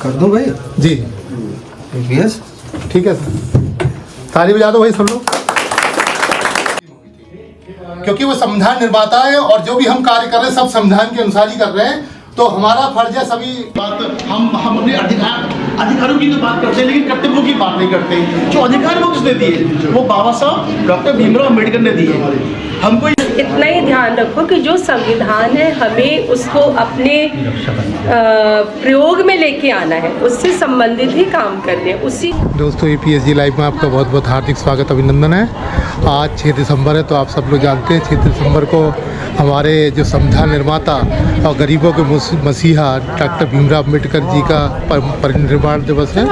कर दूं भाई जी। यस ठीक है सर, ताली बजा दो भाई सब लोग, क्योंकि वो संविधान निर्माता है और जो भी हम कार्य कर रहे हैं सब संविधान के अनुसार ही कर रहे हैं। तो हमारा फर्ज है सभी बात हम अपने अधिकारों की तो बात करते हैं, लेकिन कर्तव्यों की बात नहीं करते। जो अधिकार वो किसने दिए? वो बाबा साहब डॉक्टर भीमराव अम्बेडकर ने दिए। हमको इतना ही ध्यान रखो कि जो संविधान है हमें उसको अपने प्रयोग में लेके आना है, उससे संबंधित ही काम करने उसी। दोस्तों APSG लाइव में आपका बहुत बहुत हार्दिक स्वागत अभिनंदन है। आज 6 दिसंबर है, तो आप सब लोग जानते हैं 6 दिसंबर को हमारे जो संविधान निर्माता और गरीबों के मसीहा डॉक्टर भीमराव अम्बेडकर जी का परिनिर्वाण दिवस है।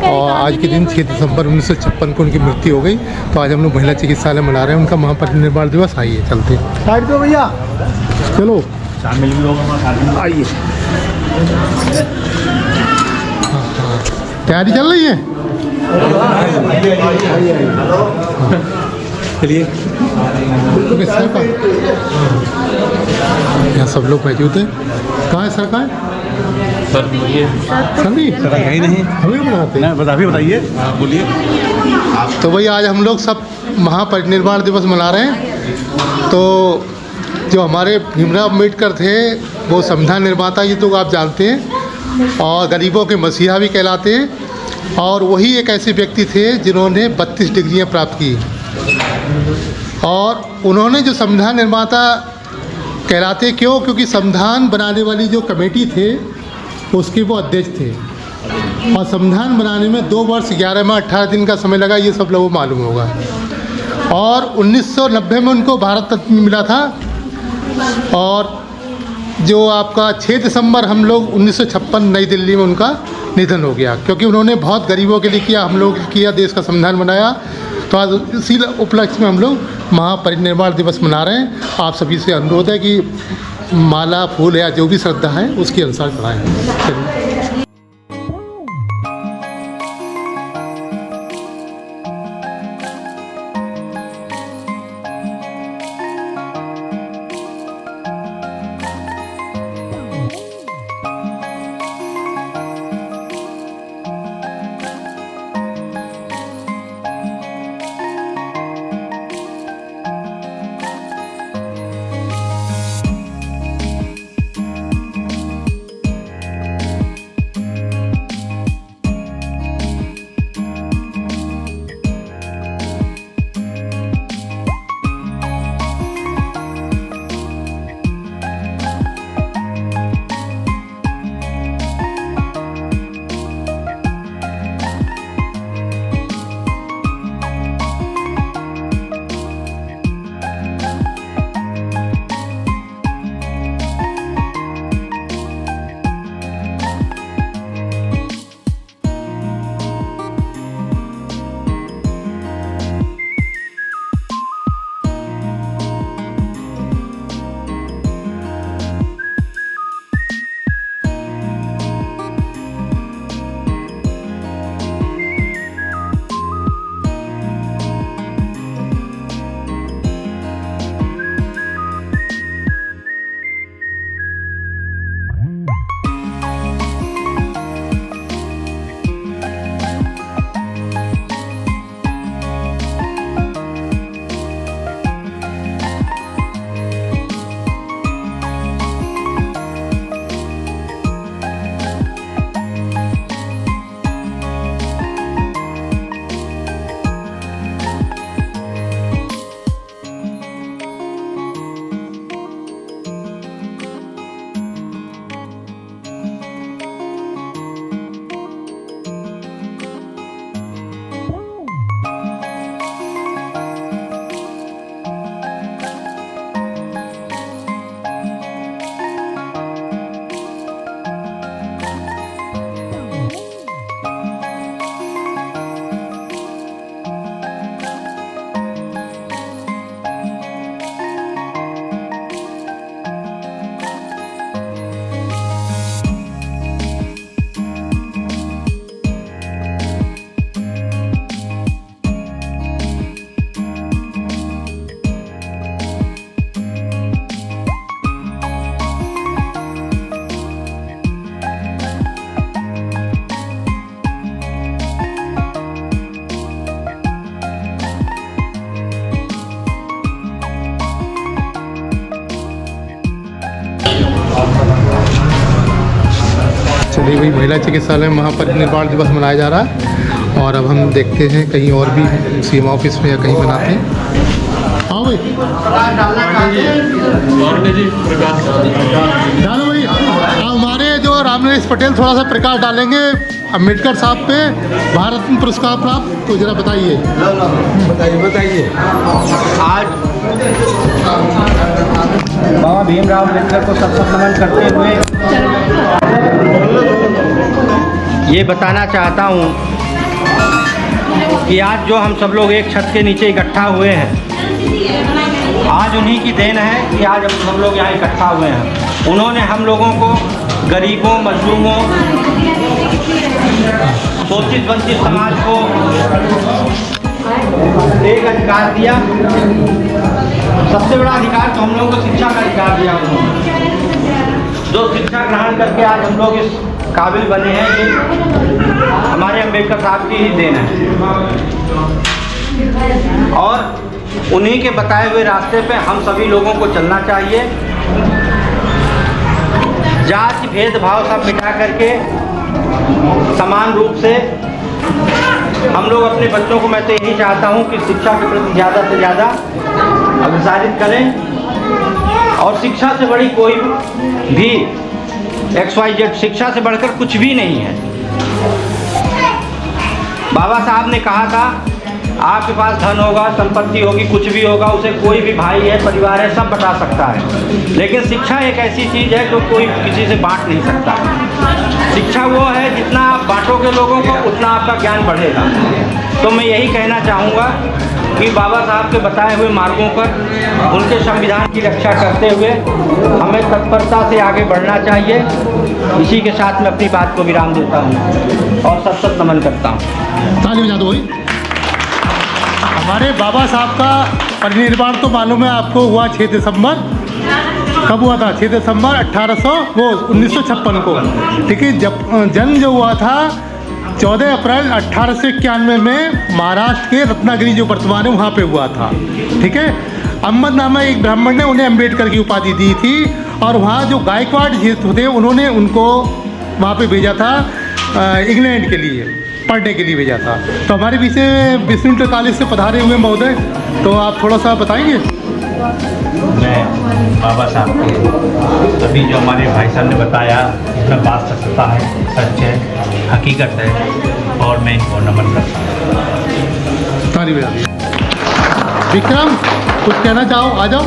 और आज के दिन 6 दिसंबर 1956 को उनकी मृत्यु हो गई। तो आज हम लोग महिला चिकित्सालय मना रहे हैं उनका महापरिनिर्वाण दिवस। आइए चलते हैं, साइड दो भैया, चलो शामिल भी होगा। आइए। तैयारी चल रही है, चलिए। यहाँ सब लोग मौजूद हैं। कहाँ है सर? कहाँ है सर? सभी कहीं नहीं, हमें बनाते हैं। बताइए, बोलिए। तो भाई आज हम लोग सब महापरिनिर्वाण दिवस मना रहे हैं। तो जो हमारे भीमराव अम्बेडकर थे वो संविधान निर्माता, ये तो आप जानते हैं, और गरीबों के मसीहा भी कहलाते हैं। और वही एक ऐसे व्यक्ति थे जिन्होंने 32 डिग्रियां प्राप्त की। और उन्होंने जो संविधान निर्माता कहलाते क्यों? क्योंकि संविधान बनाने वाली जो कमेटी थे उसके वो अध्यक्ष थे। और संविधान बनाने में 2 वर्ष 11 माह 18 दिन का समय लगा, ये सब लोगों को मालूम होगा। और 1990 में उनको भारत रत्न मिला था। और जो आपका 6 दिसंबर हम लोग 1956 नई दिल्ली में उनका निधन हो गया, क्योंकि उन्होंने बहुत गरीबों के लिए किया, हम लोग किया, देश का संविधान बनाया। तो आज इसी उपलक्ष्य में हम लोग महापरिनिर्वाण दिवस मना रहे हैं। आप सभी से अनुरोध है कि माला, फूल या जो भी श्रद्धा है उसके अनुसार चढ़ाएं। चलिए। अभी महिला चिकित्सालय में महापरिनिर्वाण दिवस मनाया जा रहा है और अब हम देखते हैं कहीं और भी सीएम ऑफिस में या कहीं मनाते हैं। हाँ भाई डालो भाई। हमारे जो रामनरेश पटेल थोड़ा सा प्रकाश डालेंगे अम्बेडकर साहब पे भारत रत्न पुरस्कार प्राप्त, तो जरा बताइए। बताइए। आज बाबा भीमराव अम्बेडकर को सत नमन करते हुए ये बताना चाहता हूँ कि आज जो हम सब लोग एक छत के नीचे इकट्ठा हुए हैं, आज उन्हीं की देन है कि आज हम सब लोग यहाँ इकट्ठा हुए हैं। उन्होंने हम लोगों को, गरीबों, मजलूमों, शोषित वंचित समाज को एक अधिकार दिया। सबसे बड़ा अधिकार तो हम लोगों को शिक्षा का अधिकार दिया उन्होंने, जो शिक्षा ग्रहण करके आज हम लोग इस काबिल बने हैं। ये हमारे अम्बेडकर साहब की ही देन है और उन्हीं के बताए हुए रास्ते पे हम सभी लोगों को चलना चाहिए। जाति भेदभाव सब मिटा करके समान रूप से हम लोग अपने बच्चों को, मैं तो यही चाहता हूँ कि शिक्षा के प्रति ज़्यादा से ज़्यादा अग्रसरित करें। और शिक्षा से बड़ी कोई भी XYZ, शिक्षा से बढ़कर कुछ भी नहीं है। बाबा साहब ने कहा था, आपके पास धन होगा, संपत्ति होगी, कुछ भी होगा, उसे कोई भी भाई है, परिवार है, सब बता सकता है, लेकिन शिक्षा एक ऐसी चीज़ है जो कोई किसी से बांट नहीं सकता। शिक्षा वो है, जितना आप बांटोगे लोगों को उतना आपका ज्ञान बढ़ेगा। तो मैं यही कहना चाहूँगा कि बाबा साहब के बताए हुए मार्गों पर, उनके संविधान की रक्षा करते हुए हमें तत्परता से आगे बढ़ना चाहिए। इसी के साथ मैं अपनी बात को विराम देता हूँ और सत नमन करता हूँ। ताली बजा दो भाई। हमारे बाबा साहब का परिनिर्वाण तो मालूम है आपको, हुआ 6 दिसंबर। कब हुआ था? 6 दिसंबर 1956 को। ठीक है। जब जन्म जो हुआ था 14 अप्रैल 1891 में महाराष्ट्र के रत्नागिरी जो वर्तमान है वहाँ पे हुआ था। ठीक है। अहमद नामा एक ब्राह्मण ने उन्हें अम्बेडकर की उपाधि दी थी और वहाँ जो गायकवाड़ जी थे उन्होंने उनको वहाँ पे भेजा था इंग्लैंड के लिए पढ़ने के लिए भेजा था। तो हमारे बीच में विश्व कॉलेज से पधारे हुए महोदय, तो आप थोड़ा सा बताएंगे। मैं बाबा साहब के अभी जो हमारे भाई साहब ने बताया उसमें बात सत्यता है, सच है, हकीकत है और मैं इनको नमन करता हूँ। ताली बजा दी। विक्रम कुछ कहना चाहो? आ जाओ।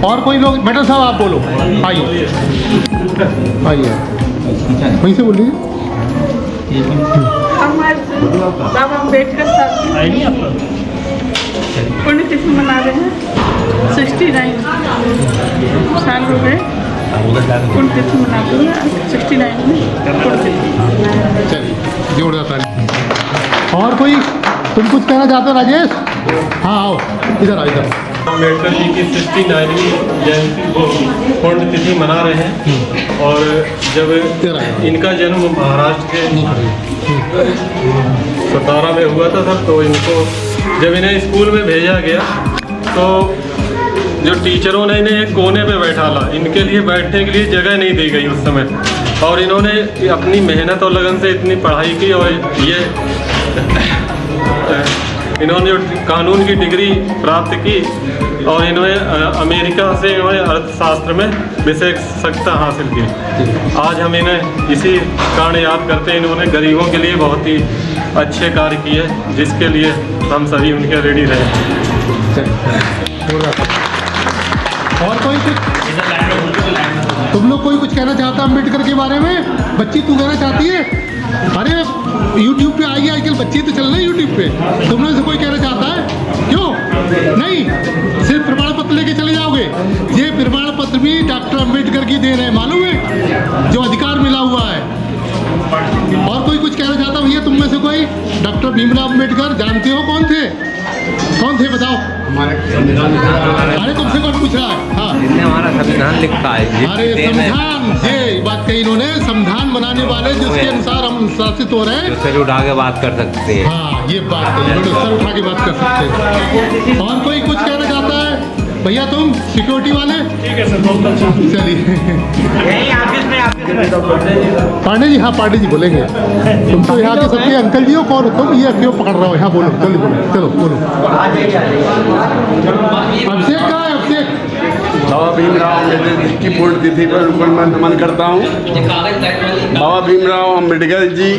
और कोई लोग? मैडम साहब आप बोलो। आइए आइए, वहीं से बोलिए। बाबा अम्बेडकर साहब की पुण्यतिथि मना रहे हैं। 69 साल हो गए पुण्यतिथि मनाते हुए। 69 में पुण्यतिथि। चलिए जोरदार ताली। और कोई तुम कुछ कहना चाहते हो राजेश? हाँ आओ, इधर आओ इधर। अम्बेडकर जी की 69वीं जयंती पुण्यतिथि मना रहे हैं और जब इनका जन्म महाराष्ट्र के सतारा में हुआ था तब, तो इनको जब इन्हें स्कूल में भेजा गया तो जो टीचरों ने इन्हें एक कोने पे बैठाला, इनके लिए बैठने के लिए जगह नहीं दी गई उस समय। और इन्होंने अपनी मेहनत और लगन से इतनी पढ़ाई की और ये इन्होंने कानून की डिग्री प्राप्त की और इन्होंने अमेरिका से इन्होंने अर्थशास्त्र में विशेषज्ञता हासिल की। आज हम इन्हें इसी कारण याद करते हैं। इन्होंने गरीबों के लिए बहुत ही अच्छे कार्य किए, जिसके लिए हम सभी उनके रेडी रहे। और कोई कुछ? तुम लोग कोई कुछ कहना चाहता है अम्बेडकर के बारे में? बच्ची तू कहना चाहती है? अरे YouTube पे आइए, आजकल बच्चे तो चल रहे हैं YouTube पे। तुम लोग से कोई कहना चाहता है? क्यों नहीं? सिर्फ प्रमाण पत्र लेके चले जाओगे? ये प्रमाण पत्र भी डॉक्टर अम्बेडकर की देन है, मालूम है, जो अधिकार मिला हुआ है। और कोई कुछ कहना चाहता भैया तुम में से कोई? डॉक्टर भीमराव अम्बेडकर जानते हो कौन थे? कौन थे बताओ? अरे तुमसे कौन पूछ रहा है? हाँ, हमारा संविधान लिखता है। अरे संविधान, ये बात कही इन्होंने, संविधान बनाने वाले जिसके अनुसार हम शासित हो रहे हैं, सर उठा के बात कर सकते हैं। हाँ ये बात कही इन्होंने, सर उठा के बात कर सकते हैं। और कोई कुछ कहना चाहता है? भैया तुम सिक्योरिटी वाले? ठीक है सर, बहुत अच्छा। चलिए यही ऑफिस में पांडे जी, हाँ पांडे जी बोलेंगे। तुम तो यहाँ के सबके अंकल जी हो, कौन तुम ये क्यों पकड़ रहे हो? यहाँ बोलो, जल्दी बोलो, चलो बोलो। अभिषेक कहाँ है? अभिषेक बाबा भीमराव अम्बेडकर की पुण्यतिथि पर उनको मैं नमन करता हूँ। बाबा भीमराव अम्बेडकर जी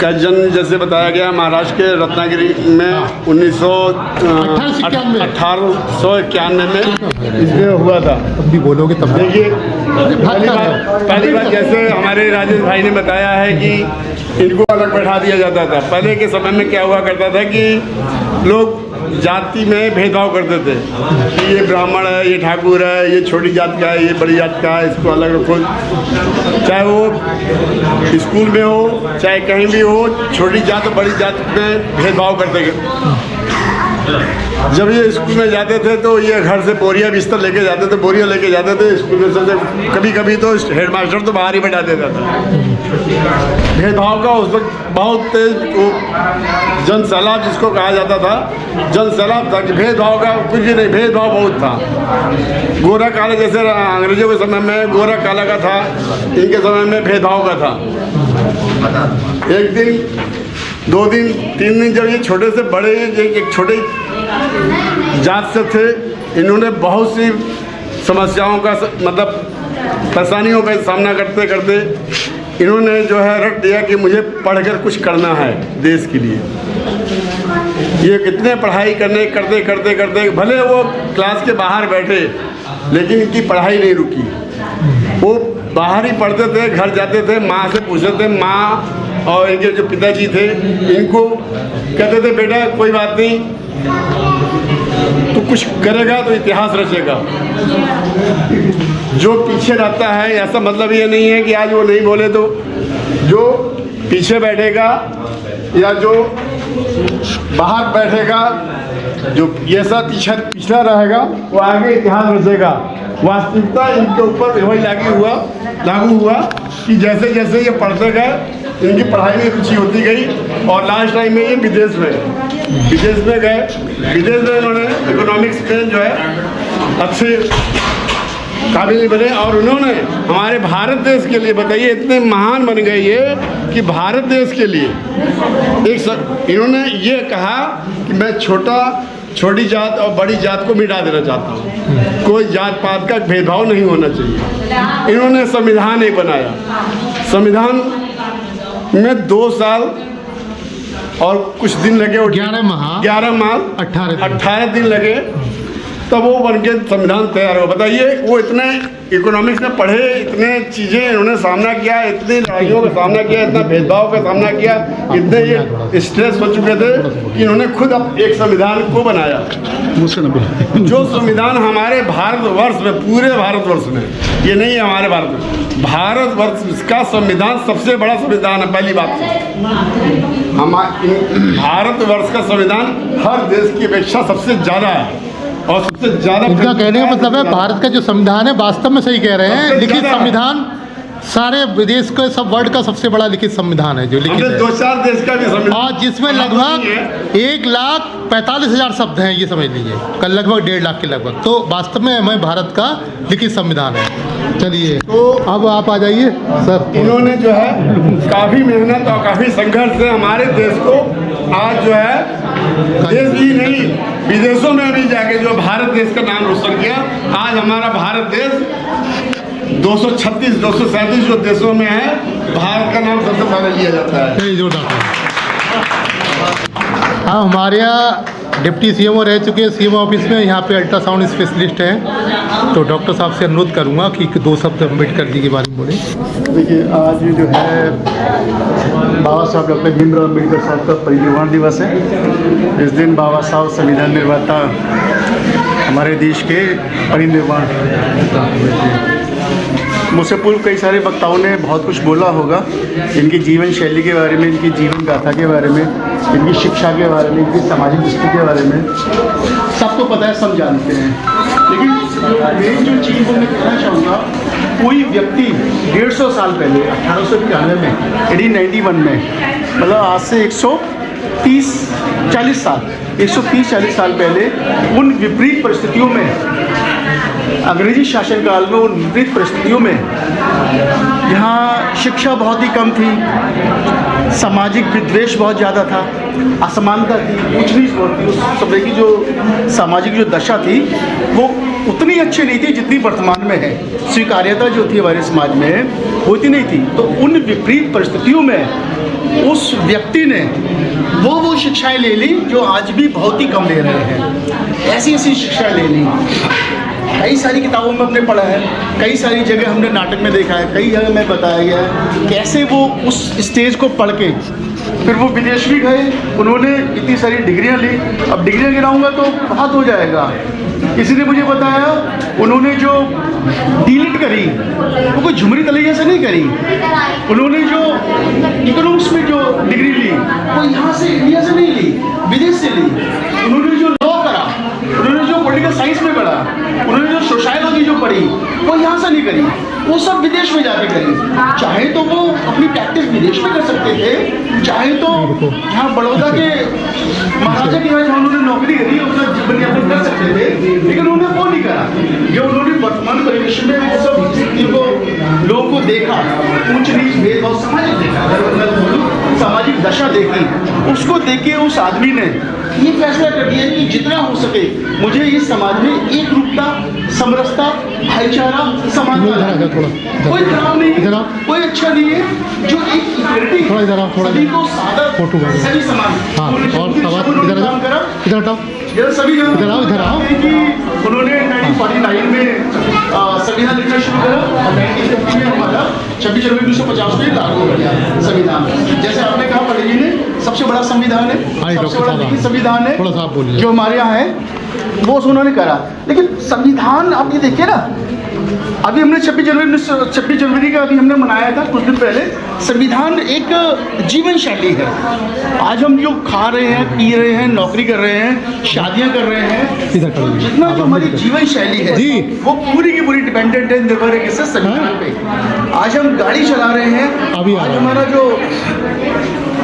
का जन्म जैसे बताया गया महाराष्ट्र के रत्नागिरी में 1891 में इसमें हुआ था। अब भी बोलोगे तब देखिए, पहली बात जैसे हमारे राजेश भाई ने बताया है कि इनको अलग बैठा दिया जाता था। पहले के समय में क्या हुआ करता था कि लोग जाति में भेदभाव करते थे कि ये ब्राह्मण है, ये ठाकुर है, ये छोटी जात का है, ये बड़ी जात का है, इसको अलग रखो। चाहे वो स्कूल में हो चाहे कहीं भी हो, छोटी जात और बड़ी जात में भेदभाव करते थे। जब ये स्कूल में जाते थे तो ये घर से बोरिया बिस्तर लेके जाते थे, बोरिया लेके जाते थे स्कूल में से। कभी कभी तो हेडमास्टर तो बाहर ही बैठा देता था। भेदभाव का उस वक्त बहुत तेज जन सैलाब जिसको कहा जाता था, जन सैलाब था कि भेदभाव का कुछ भी नहीं, भेदभाव बहुत था। गोरा काला जैसे अंग्रेजों के समय में गोरा काला का था, इनके समय में भेदभाव का था। एक दिन, 2 दिन, 3 दिन जब ये छोटे से बड़े एक छोटे जात से थे, इन्होंने बहुत सी समस्याओं का मतलब परेशानियों का सामना करते करते इन्होंने जो है रट दिया कि मुझे पढ़कर कुछ करना है देश के लिए। ये कितने पढ़ाई करते करते भले वो क्लास के बाहर बैठे लेकिन इनकी पढ़ाई नहीं रुकी। वो बाहर ही पढ़ते थे, घर जाते थे, माँ से पूछते थे। माँ और इनके जो पिताजी थे इनको कहते थे बेटा कोई बात नहीं, तू कुछ करेगा तो इतिहास रचेगा। जो पीछे रहता है ऐसा मतलब ये नहीं है कि आज वो नहीं बोले तो जो पीछे बैठेगा या जो बाहर बैठेगा, जो ये सब पिछड़ा रहेगा वो आगे इतिहास रचेगा। वास्तविकता इनके ऊपर वही लागू हुआ कि जैसे जैसे ये पढ़ते गए इनकी पढ़ाई में रुचि होती गई और लास्ट टाइम में ये विदेश में गए। विदेश में इन्होंने इकोनॉमिक्स में जो है अच्छे काबिल बने और उन्होंने हमारे भारत देश के लिए, बताइए इतने महान बन गए ये कि भारत देश के लिए इन्होंने ये कहा कि मैं छोटी जात और बड़ी जात को मिटा देना चाहता हूँ। कोई जात पात का भेदभाव नहीं होना चाहिए। इन्होंने संविधान एक बनाया। संविधान में 2 साल और कुछ दिन लगे, 11 माह 18 दिन लगे, तब वो बन के संविधान तैयार हो। बताइए वो इतने इकोनॉमिक्स में पढ़े, इतने चीज़ें इन्होंने सामना किया, इतनी लड़ाइयों का सामना किया, इतना भेदभाव का सामना किया, इतने ये स्ट्रेस हो चुके थे कि इन्होंने खुद अब एक संविधान को बनाया। जो संविधान हमारे भारतवर्ष में, पूरे भारतवर्ष में, ये नहीं है हमारे भारत में, भारतवर्ष का संविधान सबसे बड़ा संविधान है। पहली बात हमारे भारतवर्ष का संविधान हर देश की अपेक्षा सबसे ज़्यादा है और सबसे ज़्यादा। इनका कहने का मतलब है भारत का जो संविधान है वास्तव में सही कह रहे हैं, लिखित संविधान सारे विदेश के सब वर्ल्ड का सबसे बड़ा लिखित संविधान है जो लिखित है। 2-4 देश का भी संविधान और जिसमें लगभग 1,45,000 शब्द हैं, ये समझ लीजिए, कल लगभग 1.5 लाख के लगभग। तो वास्तव में हमें भारत का लिखित संविधान है। चलिए तो अब आप आ जाइए सर। इन्होंने जो है काफ़ी मेहनत और काफ़ी संघर्ष से हमारे देश को आज जो है देश ही नहीं विदेशों में भी जाके जो भारत देश का नाम रोशन किया। आज हमारा भारत देश 237 जो देशों में है, भारत का नाम सबसे पहले लिया जाता है। हाँ, हमारे यहाँ डिप्टी सीएमओ रह चुके हैं सीएमओ ऑफिस में, यहाँ पे अल्ट्रासाउंड स्पेशलिस्ट हैं। तो डॉक्टर साहब से अनुरोध करूँगा कि 2 शब्द अम्बेडकर जी के बारे में बोलें। देखिए, आज जो है बाबा साहब डॉक्टर भीमराव अम्बेडकर साहब का परिनिर्वाण दिवस है। इस दिन बाबा साहब संविधान निर्माता हमारे देश के परिनिर्वाण। मुझसे पूर्व कई सारे वक्ताओं ने बहुत कुछ बोला होगा इनकी जीवन शैली के बारे में, इनकी जीवन गाथा के बारे में, इनकी शिक्षा के बारे में, इनकी सामाजिक दृष्टि के बारे में। सबको पता है, सब जानते हैं। लेकिन मेन जो चीज़ मैं कहना चाहूँगा, कोई व्यक्ति 150 साल पहले 1891 में 1891 में, मतलब आज से 100 130-40 साल पहले उन विपरीत परिस्थितियों में, अंग्रेजी शासनकाल में, उन विपरीत परिस्थितियों में यहाँ शिक्षा बहुत ही कम थी, सामाजिक विद्वेष बहुत ज़्यादा था, असमानता थी, ऊंच नीच बहुत थी। उस समय की जो सामाजिक जो दशा थी वो उतनी अच्छी नहीं थी जितनी वर्तमान में है। स्वीकार्यता जो थी हमारे समाज में वो इतनी नहीं थी। तो उन विपरीत परिस्थितियों में उस व्यक्ति ने वो शिक्षाएं ले ली जो आज भी बहुत ही कम ले रहे हैं। ऐसी शिक्षाएं ले ली। कई सारी किताबों में हमने पढ़ा है, कई सारी जगह हमने नाटक में देखा है, कई जगह में बताया गया है कैसे वो उस स्टेज को पढ़ के फिर वो विदेश भी गए, उन्होंने इतनी सारी डिग्रियां ली। अब डिग्रियां गिनाऊंगा तो बहुत हो जाएगा। किसी ने मुझे बताया उन्होंने जो डीलिट करी वो कोई झुमरी तलैया से नहीं करी, उन्होंने जो इकोनॉमिक्स में जो डिग्री ली वो यहाँ से, इंडिया से नहीं ली, विदेश से ली। उन्होंने जो लॉ करा, उन्होंने जो पॉलिटिकल साइंस में पढ़ा, उन्होंने जो सोशियोलॉजी जो पढ़ी वो यहाँ से नहीं करी, वो सब विदेश में जाके करी। चाहे तो वो अपनी प्रैक्टिस विदेश में कर सकते थे, चाहे तो यहाँ बड़ौदा के महाराजा के यहाँ उन्होंने नौकरी करी, अपना जीवन यापन कर सकते थे, लेकिन उन्होंने वो नहीं करा। जो उन्होंने वर्तमान परिवेश में वो सब स्थिति को, लोगों को देखा, ऊंच नीच भेदभाव सामाजिक देखा, सामाजिक दशा देखी, उसको देख के उस आदमी ने ये फैसला कर दिया कि जितना हो सके मुझे इस समाज में एक रूपता, समरसता, भाईचारा, समानता, कोई खराब नहीं है, कोई अच्छा नहीं है, जो एक इक्वलिटी सभी को सादर, सभी समान। सभी उन्होंने 1949 में संविधान लिखना शुरू करा और 1950 में हमारा 26 जनवरी 1950 में लागू हो गया संविधान। जैसे आपने कहा पंडित जी ने, सबसे बड़ा संविधान है, सबसे बड़ा लिखित संविधान है जो हमारे यहाँ है, वो उन्होंने करा। लेकिन संविधान आप ये देखिए ना, अभी हमने 26 जनवरी का अभी हमने मनाया था कुछ दिन पहले। संविधान एक जीवन शैली है। आज हम जो खा रहे हैं, पी रहे हैं, नौकरी कर रहे हैं, शादियां कर रहे हैं, तो जितना जो हमारी जीवन शैली है वो पूरी की पूरी डिपेंडेंट है, निर्भर है किससे? संविधान पे। आज हम गाड़ी चला रहे हैं, आज हमारा जो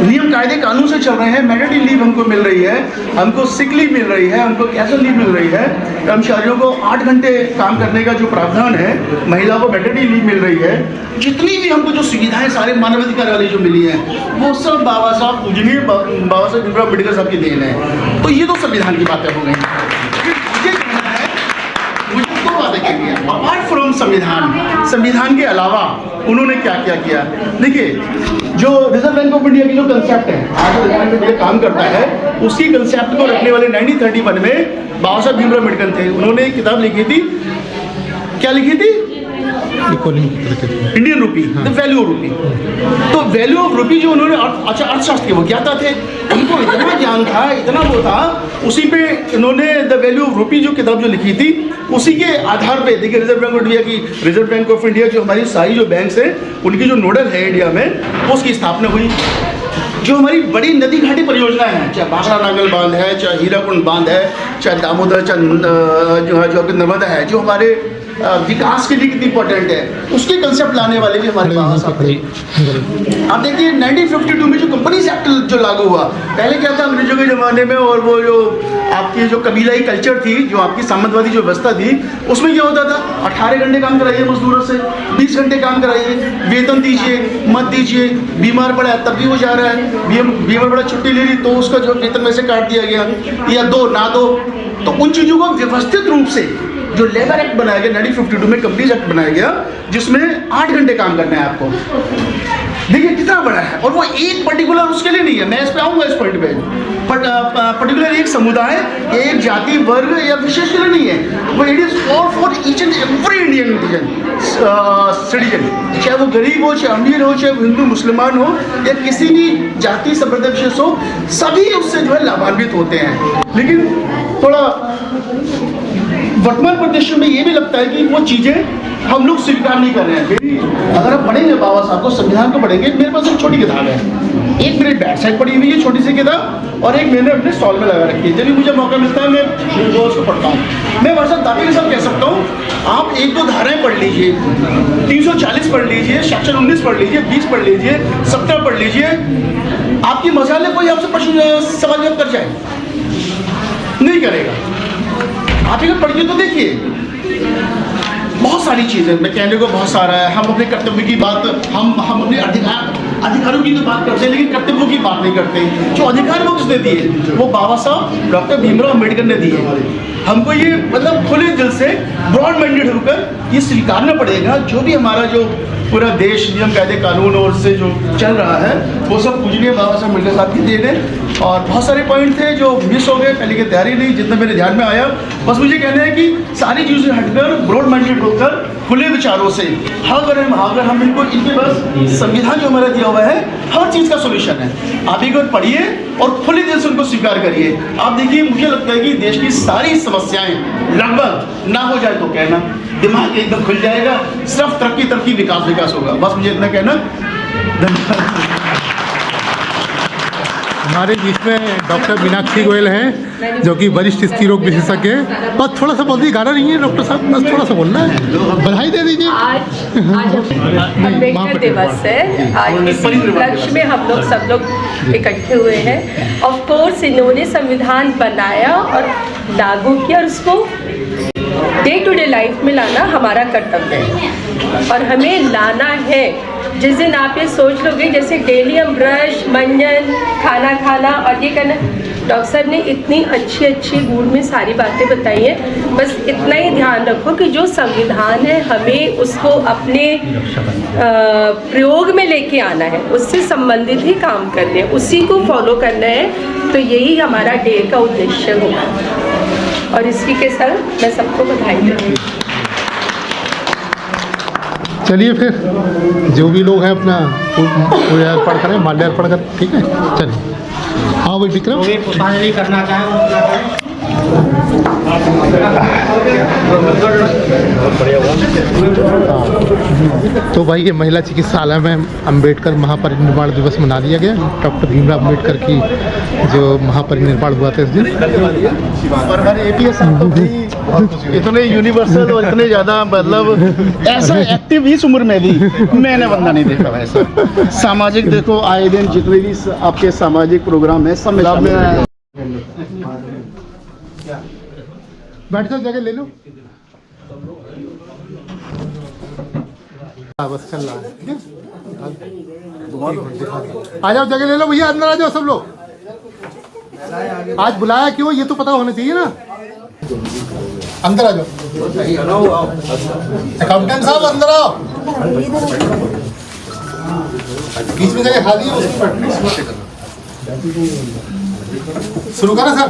नियम कायदे कानून से चल रहे हैं, मैटरनिटी लीव हमको मिल रही है, हमको सिक लीव मिल रही है, हमको कैजुअल लीव मिल रही है, कर्मचारियों को 8 घंटे काम करने का जो प्रावधान है, महिलाओं को मैटरनिटी लीव मिल रही है। जितनी भी हमको जो सुविधाएं सारे मानवाधिकार वाली जो मिली हैं वो सब बाबा साहब पूजनीय बाबा साहब भीमराव अम्बेडकर साहब की देन है। तो ये तो संविधान की बातें हो गई। मुझे कहना है, मुझे दो बातें कहनी है अपार्ट फ्रॉम संविधान के अलावा उन्होंने क्या क्या किया। देखिए, जो रिजर्व बैंक ऑफ इंडिया की जो कंसेप्ट है, आज जो रिजर्व बैंक ऑफ इंडिया काम करता है, उसी कंसेप्ट को रखने वाले 1931 में बाबा साहब भीमराव अम्बेडकर थे। उन्होंने एक किताब लिखी थी, क्या लिखी थी? Indian rupee, the value of रूपी। तो वैल्यू ऑफ रूपी जो उन्होंने अर्थशास्त्र के वो ज्ञाता थे, उनको इतना ज्ञान था, इतना वो था, उसी पे इन्होंने द वैल्यू ऑफ रूपी जो किताब जो लिखी थी, उसी के आधार पे देखिए रिजर्व बैंक ऑफ इंडिया की, रिजर्व बैंक ऑफ इंडिया जो हमारी सारी जो बैंक्स हैं उनकी जो नोडल है इंडिया में, उसकी स्थापना हुई। जो हमारी बड़ी नदी घाटी परियोजना है, चाहे भाखड़ा नांगल बांध है, चाहे हीराकुंड बांध है, चाहे दामोदर, चाहे जो नर्मदा है, जो हमारे विकास के लिए कितनी इंपॉर्टेंट है, उसके कंसेप्ट लाने वाले भी हमारे बाबा साहब थे। आप देखिए 1952 में जो कंपनीज एक्ट जो लागू हुआ, पहले क्या था अंग्रेजों के ज़माने में, और वो जो आपकी जो कबीलाई कल्चर थी, जो आपकी सामंतवादी जो व्यवस्था थी, उसमें क्या होता था? 18 घंटे काम कराइए मजदूरों से, 20 घंटे काम कराइए, वेतन दीजिए, मत दीजिए, बीमार पड़ा है तब भी वो जा रहा है, बीमार पड़ा छुट्टी ले ली तो उसका जो वेतन में से काट दिया गया, या दो ना दो। तो उन चीज़ों को व्यवस्थित रूप से जो लेबर एक्ट बनाया गया 1952 में, कंपनीज एक्ट बनाया गया, जिसमें 8 घंटे काम करना है आपको। देखिए कितना बड़ा है, और वो एक पर्टिकुलर उसके लिए नहीं है, मैं इस पे आऊँगा इस पॉइंट पे, बट पर्टिकुलर एक समुदाय, एक जाति, वर्ग या विशेष के लिए नहीं है, वो it is for each and every Indian citizen, चाहे वो गरीब हो, चाहे अमीर हो, चाहे हिंदू मुसलमान हो, या किसी भी जाति संप्रदाय विशेष हो, सभी उससे जो है लाभान्वित होते हैं। लेकिन थोड़ा वर्तमान परिदृश्य में ये भी लगता है कि वो चीज़ें हम लोग स्वीकार नहीं कर रहे हैं। मेरी अगर आप पढ़ेंगे बाबा साहब को, संविधान को पढ़ेंगे, मेरे पास एक छोटी किताब है, एक मेरी बैक साइड पड़ी हुई है छोटी सी किताब, और एक मैंने अपने स्टॉल में लगा रखी है। जब भी मुझे मौका मिलता है मैं वो उसको पढ़ता हूँ। मैं वर्षा दावे के साथ कह सकता हूँ, आप 1-2 धाराएँ पढ़ लीजिए, 340 पढ़ लीजिए, सेक्शन 19 पढ़ लीजिए, 20 पढ़ लीजिए, 17 पढ़ लीजिए, आपकी मजाल है कोई आपसे प्रश्न सवाल जवाब कर जाए? नहीं करेगा। आप अगर पढ़िए तो देखिए बहुत सारी चीज़ें, मैं कहने को बहुत सारा है। हम अपने कर्तव्य की बात, हम अपने अधिकारों की तो बात करते हैं, लेकिन कर्तव्यों की बात नहीं करते। जो अधिकार वो किसने दिए? वो बाबा साहब डॉक्टर भीमराव अम्बेडकर ने दिए। हमको ये मतलब खुले दिल से ब्रॉड माइंडेड होकर ये स्वीकारना पड़ेगा, जो भी हमारा जो पूरा देश नियम कायदे कानून और से जो चल रहा है वो सब पूजनीय बाबा साहब अम्बेडकर साहब की देन है। और बहुत सारे पॉइंट थे जो मिस हो गए, पहले की तैयारी नहीं, जितना मेरे ध्यान में आया। बस मुझे कहना है कि सारी चीज़ें हटकर ब्रॉड माइंडेड होकर खुले विचारों से अगर हम इनको इनके पास संविधान जो हमारा दिया हुआ है हर चीज़ का सोल्यूशन है। आप एक बार पढ़िए और खुले दिल से उनको स्वीकार करिए। आप देखिए, मुझे लगता है कि देश की सारी समस्याएं लगभग ना हो जाए तो कहना, दिमाग एकदम खुल जाएगा, सिर्फ तरक्की विकास होगा। बस मुझे इतना कहना। धन्यवाद। हमारे बीच में डॉक्टर मीनाक्षी गोयल हैं, जो कि वरिष्ठ स्त्री रोग विशेषज्ञ हैं। बस थोड़ा सा बोलिए, गाना नहीं है डॉक्टर साहब, बस थोड़ा सा बोलना है, बधाई दे दीजिए। आज अम्बेडकर दिवस है। आज इसी उपलक्ष्य में हम लोग सब लोग इकट्ठे हुए हैं। ऑफ कोर्स इन्होंने संविधान बनाया और लागू किया और उसको डे टू डे लाइफ में लाना हमारा कर्तव्य है और हमें लाना है। जिस दिन आप ये सोच लोगे जैसे डेली हम ब्रश, मंजन, खाना खाना और ये करना, डॉक्टर साहब ने इतनी अच्छी गुण में सारी बातें बताई हैं। बस इतना ही ध्यान रखो कि जो संविधान है हमें उसको अपने प्रयोग में लेके आना है, उससे संबंधित ही काम करने हैं, उसी को फॉलो करना है। तो यही हमारा डे का उद्देश्य होगा और इसी के साथ मैं सबको बधाई देती हूँ। चलिए फिर जो भी लोग हैं अपना पूजा अर्पण करें, माल्यार्पण करें, ठीक है। चलिए हाँ भाई विक्रम, कोई पुष्पांजलि करना चाहे तो भाई ये महिला चिकित्सालय में अम्बेडकर महापरिनिर्वाण दिवस मना लिया गया। डॉक्टर भीमराव अम्बेडकर की जो महापरिनिर्वाण हुआ था इस दिन। और हमारे APS इतने यूनिवर्सल और इतने ज़्यादा मतलब ऐसा एक्टिव इस उम्र में भी मैंने बंदा नहीं देखा वैसा। सामाजिक देखो, आए दिन जितने भी आपके सामाजिक प्रोग्राम है सब में बैठ जाओ, जगह ले लो। बस चल रहा है, ठीक है। आ जाओ, जगह ले लो भैया, अंदर आ जाओ सब लोग। आज बुलाया क्यों ये तो पता होना चाहिए ना। अंदर आ जाओ, अकाउंटेंट साहब अंदर आओ। बीच में जगह खाली है, शुरू करें सर।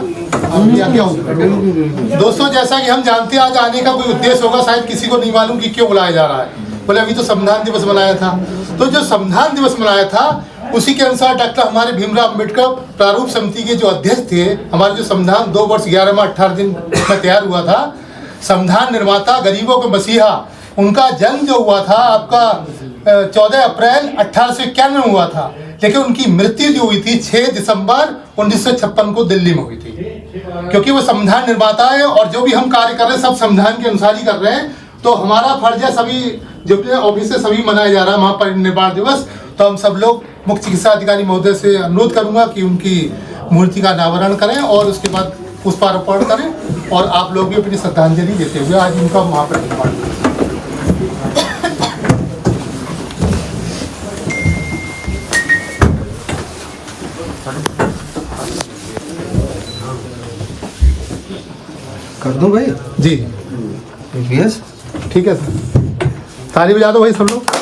दोस्तों, जैसा कि हम जानते हैं आज आने का कोई उद्देश्य होगा, शायद किसी को नहीं मालूम कि क्यों बुलाया जा रहा है। बोले अभी तो संविधान दिवस मनाया था, तो जो संविधान दिवस मनाया था उसी के अनुसार डॉक्टर हमारे भीमराव अम्बेडकर प्रारूप समिति के जो अध्यक्ष थे, हमारे जो संविधान 2 वर्ष 11 माह 18 दिन में तैयार हुआ था, संविधान निर्माता गरीबों के मसीहा, उनका जन्म जो हुआ था आपका 14 अप्रैल 1891 में हुआ था, लेकिन उनकी मृत्यु जो हुई थी 6 दिसंबर 1956 को दिल्ली में हुई थी। क्योंकि वो संविधान निर्माता है और जो भी हम कार्य कर रहे हैं सब संविधान के अनुसार ही कर रहे हैं, तो हमारा फर्ज है सभी जो ऑफिस से सभी मनाया जा रहा है महापरिनिर्वाण दिवस। तो हम सब लोग मुख्य चिकित्सा अधिकारी महोदय से अनुरोध करूंगा कि उनकी मूर्ति का अनावरण करें और उसके बाद पुष्पार्पण करें और आप लोग भी अपनी श्रद्धांजलि देते हुए आज उनका महापरिनिर्वाण दिवस। कर दूं भाई जी, यस ठीक है सर। ताली बजा दो भाई सब लोग।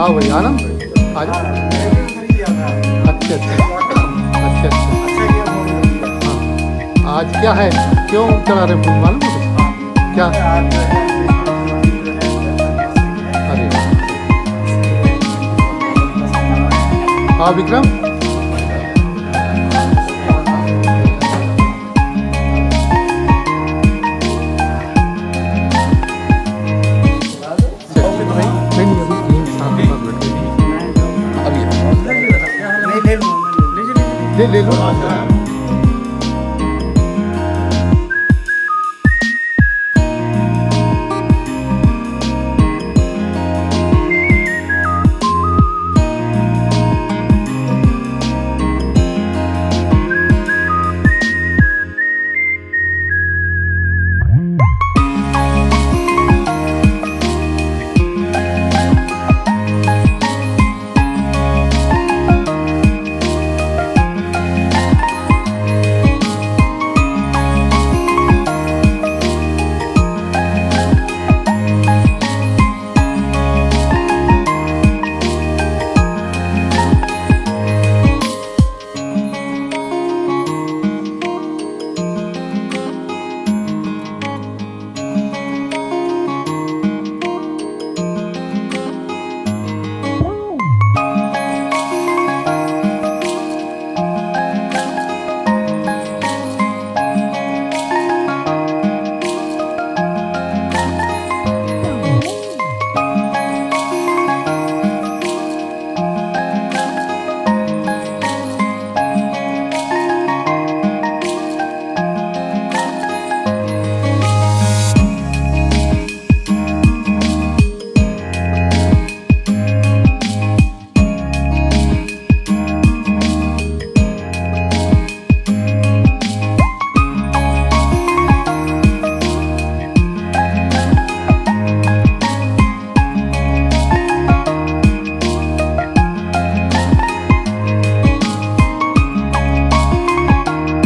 आओ भाई आनंद आ जाओ। अच्छा अच्छा अच्छा अच्छा हाँ आज क्या है क्यों चढ़ा रहे फूल मालूम है क्या? अरे हाँ विक्रम ले लो